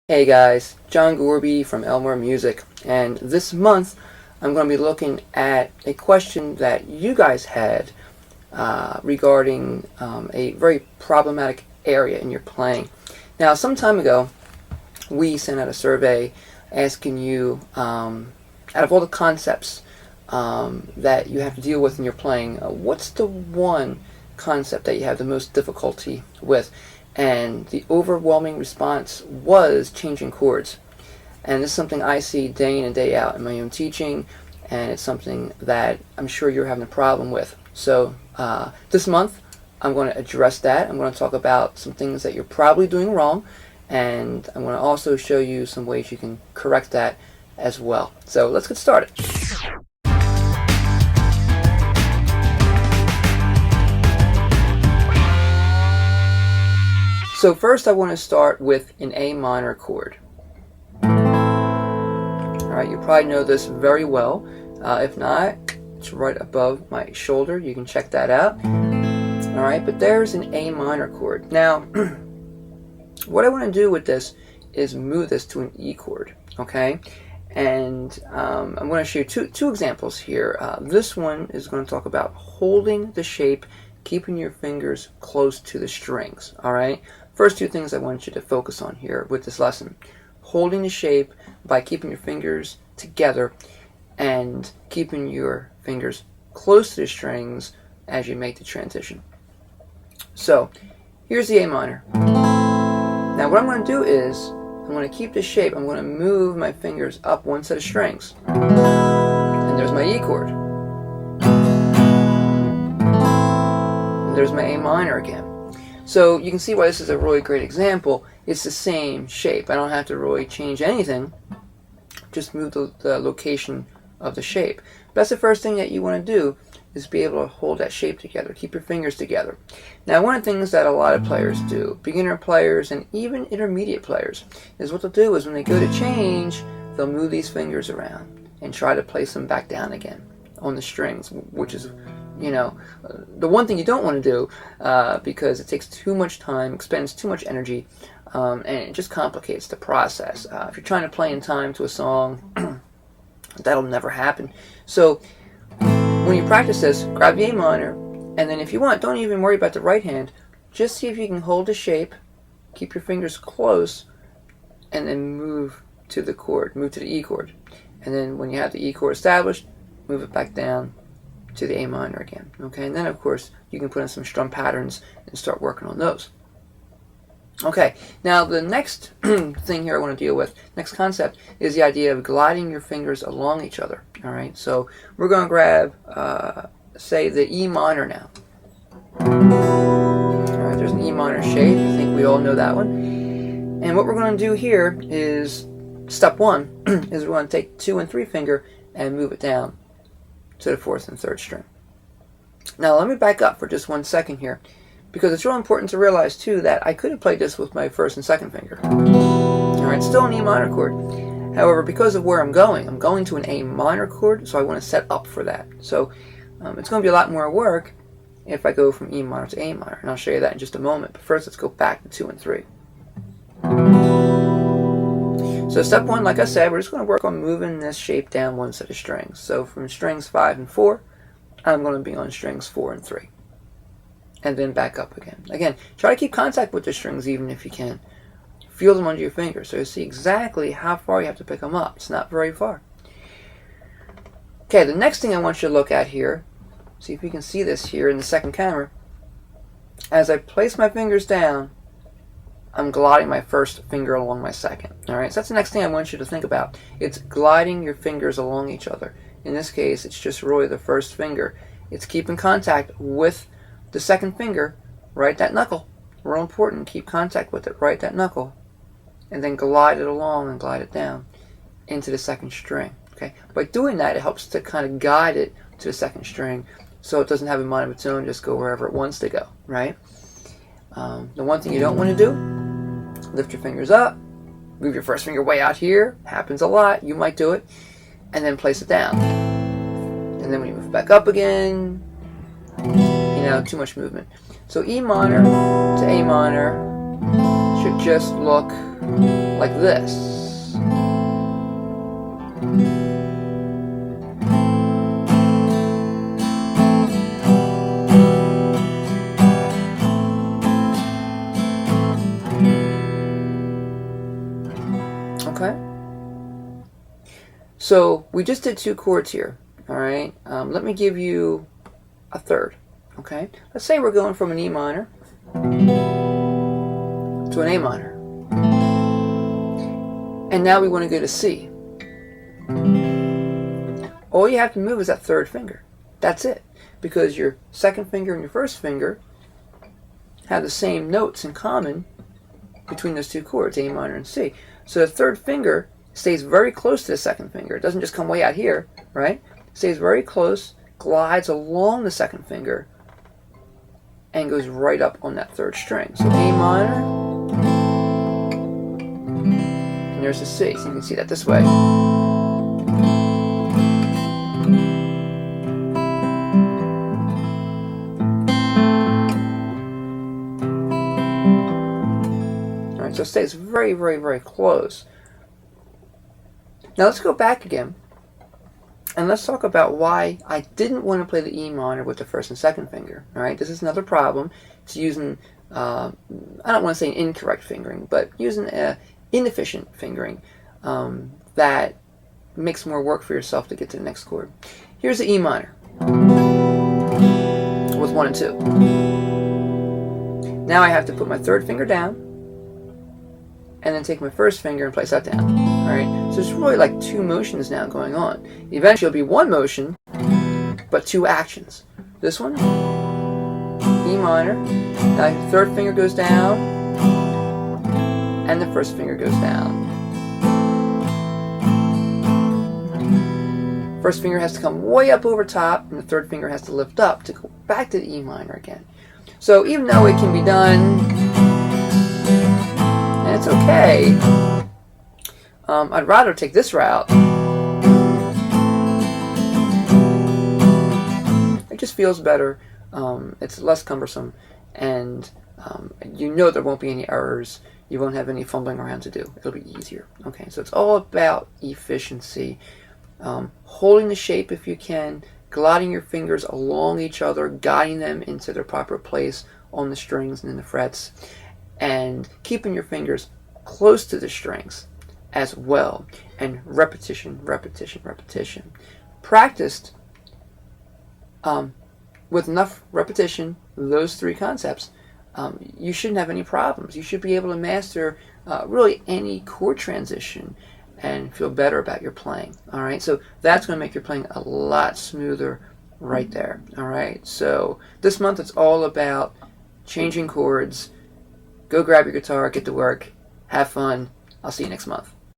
Hey guys, John Gorbe from Elmore-Music, and this month I'm going to be looking at a question that you guys had regarding a very problematic area in your playing. Now, some time ago, we sent out a survey asking you, out of all the concepts that you have to deal with in your playing, what's the one concept that you have the most difficulty with? And the overwhelming response was changing chords. And this is something I see day in and day out in my own teaching, and it's something that I'm sure you're having a problem with. So this month I'm going to address that. I'm going to talk about some things that you're probably doing wrong, and I'm going to also show you some ways you can correct that as well. So let's get started. So first I want to start with an A minor chord. Alright, you probably know this very well. If not, it's right above my shoulder. You can check that out. Alright, but there's an A minor chord. Now, what I want to do with this is move this to an E chord. Okay? And I'm going to show you two examples here. This one is going to talk about holding the shape, keeping your fingers close to the strings. Alright? First two things I want you to focus on here with this lesson. Holding the shape by keeping your fingers together and keeping your fingers close to the strings as you make the transition. So, here's the A minor. Now what I'm going to do is, I'm going to keep the shape, I'm going to move my fingers up one set of strings. And there's my E chord. And there's my A minor again. So you can see why this is a really great example. It's the same shape. I don't have to really change anything. Just move the location of the shape. But that's the first thing that you want to do, is be able to hold that shape together. Keep your fingers together. Now, one of the things that a lot of players do, beginner players and even intermediate players, is what they'll do is when they go to change, they'll move these fingers around and try to place them back down again on the strings, which is, you know, the one thing you don't want to do because it takes too much time, expends too much energy, and it just complicates the process. If you're trying to play in time to a song, that'll never happen. So when you practice this, grab the A minor, and then if you want, don't even worry about the right hand. Just see if you can hold the shape, keep your fingers close, and then move to the chord, move to the E chord. And then when you have the E chord established, move it back down to the A minor again. Okay, and then of course you can put in some strum patterns and start working on those. Okay, now the next thing here I want to deal with, next concept, is the idea of gliding your fingers along each other. Alright, so we're going to grab, say, the E minor now. Alright, there's an E minor shape. I think we all know that one. And what we're going to do here is, step one, is we're going to take 2 and 3 finger and move it down to the 4th and 3rd string. Now let me back up for just 1 second here, because it's real important to realize too that I could have played this with my 1st and 2nd finger. Alright, still an E minor chord. However, because of where I'm going to an A minor chord, so I want to set up for that. So it's going to be a lot more work if I go from E minor to A minor, and I'll show you that in just a moment. But first, let's go back to 2 and 3. So step 1, like I said, we're just going to work on moving this shape down 1 set of strings. So from strings 5 and 4, I'm going to be on strings 4 and 3. And then back up again. Again, try to keep contact with the strings even if you can. Feel them under your fingers so you see exactly how far you have to pick them up. It's not very far. Okay, the next thing I want you to look at here, see if you can see this here in the second camera. As I place my fingers down, I'm gliding my 1st finger along my 2nd. Alright, so that's the next thing I want you to think about. It's gliding your fingers along each other. In this case, it's just really the 1st finger. It's keeping contact with the 2nd finger, right that knuckle. Real important, keep contact with it, right that knuckle. And then glide it along and glide it down into the 2nd string. Okay, by doing that, it helps to kind of guide it to the 2nd string so it doesn't have a mind of its own, just go wherever it wants to go, right? The one thing you don't want to do, lift your fingers up, move your 1st finger way out here, happens a lot, you might do it, and then place it down. And then when you move back up again, you know, too much movement. So E minor to A minor should just look like this. Okay? So we just did 2 chords here. Alright? Let me give you a third. Okay? Let's say we're going from an E minor to an A minor. And now we want to go to C. All you have to move is that 3rd finger. That's it. Because your 2nd finger and your 1st finger have the same notes in common between those 2 chords, A minor and C. So the 3rd finger stays very close to the 2nd finger. It doesn't just come way out here, right? It stays very close, glides along the 2nd finger, and goes right up on that 3rd string. So A minor, and there's a C. So you can see that this way. Alright, so it stays very, very, very close. Now let's go back again, and let's talk about why I didn't want to play the E minor with the 1st and 2nd finger. Alright, this is another problem. It's using, I don't want to say incorrect fingering, but using inefficient fingering that makes more work for yourself to get to the next chord. Here's the E minor with 1 and 2. Now I have to put my 3rd finger down, and then take my 1st finger and place that down. Alright, so it's really like 2 motions now going on. Eventually it'll be 1 motion, but 2 actions. This one, E minor, now your 3rd finger goes down, and the 1st finger goes down. 1st finger has to come way up over top, and the 3rd finger has to lift up to go back to the E minor again. So even though it can be done, and it's okay, I'd rather take this route. It just feels better. It's less cumbersome, and you know there won't be any errors. You won't have any fumbling around to do. It'll be easier. Okay, so it's all about efficiency. Holding the shape if you can, gliding your fingers along each other, guiding them into their proper place on the strings and in the frets, and keeping your fingers close to the strings as well, and repetition, repetition, repetition. Practiced with enough repetition, those 3 concepts, you shouldn't have any problems. You should be able to master really any chord transition and feel better about your playing. Alright, so that's going to make your playing a lot smoother right there. Alright, so this month it's all about changing chords. Go grab your guitar, get to work, have fun. I'll see you next month.